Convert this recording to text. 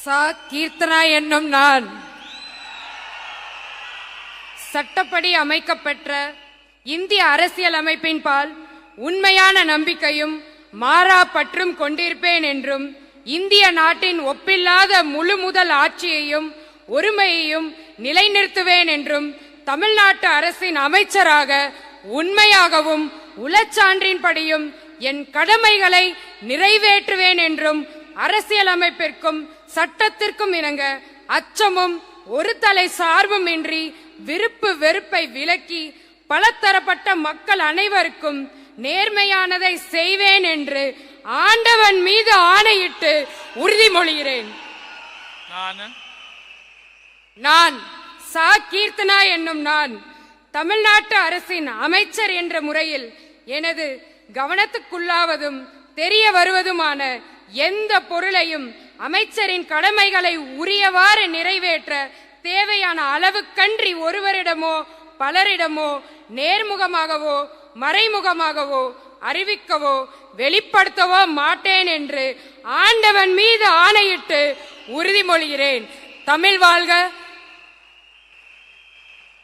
சா கீர்த்தனா என்னும் நான் சட்டப்படி அமைக்கப்பெற்ற இந்திய அரசியல் அமைப்பின் பால் உண்மையான நம்பிக்கையும் மாறா பற்றும் கொண்டிருப்பேன் என்றும் இந்திய நாட்டின் ஒப்பில்லாத முழு முதல் ஆட்சியையும் ஒருமையையும் நிலைநிறுத்துவேன் என்றும் தமிழ்நாட்டு அரசின் அமைச்சராக உண்மையாகவும் உளச்சான்றின்படியும் என் கடமைகளை நிறைவேற்றுவேன் என்றும் அரசியலமைப்பிற்கும் சட்டத்திற்கும் இணங்க அச்சமும் ஒரு தலை சார்பும் இன்றி விருப்பு வெறுப்பை விலக்கி பலதரப்பட்ட மக்கள் அனைவருக்கும் நேர்மையானதை செய்வேன் என்று ஆண்டவன் மீது ஆணையிட்டு உறுதிமொழிகிறேன். நான் சா கீர்த்தனா என்னும் நான் தமிழ்நாட்டு அரசின் அமைச்சர் என்ற முறையில் எனது கவனத்துக்குள்ளாவதும் தெரிய வருவதுமான எந்த பொருளையும் அமைச்சரின் கடமைகளை உரியவாறு நிறைவேற்ற தேவையான அளவுக்கன்றி ஒருவரிடமோ பலரிடமோ நேர்முகமாகவோ மறைமுகமாகவோ அறிவிக்கவோ வெளிப்படுத்தவோ மாட்டேன் என்று ஆண்டவன் மீது ஆணையிட்டு உறுதிமொழிகிறேன். தமிழ் வாழ்க!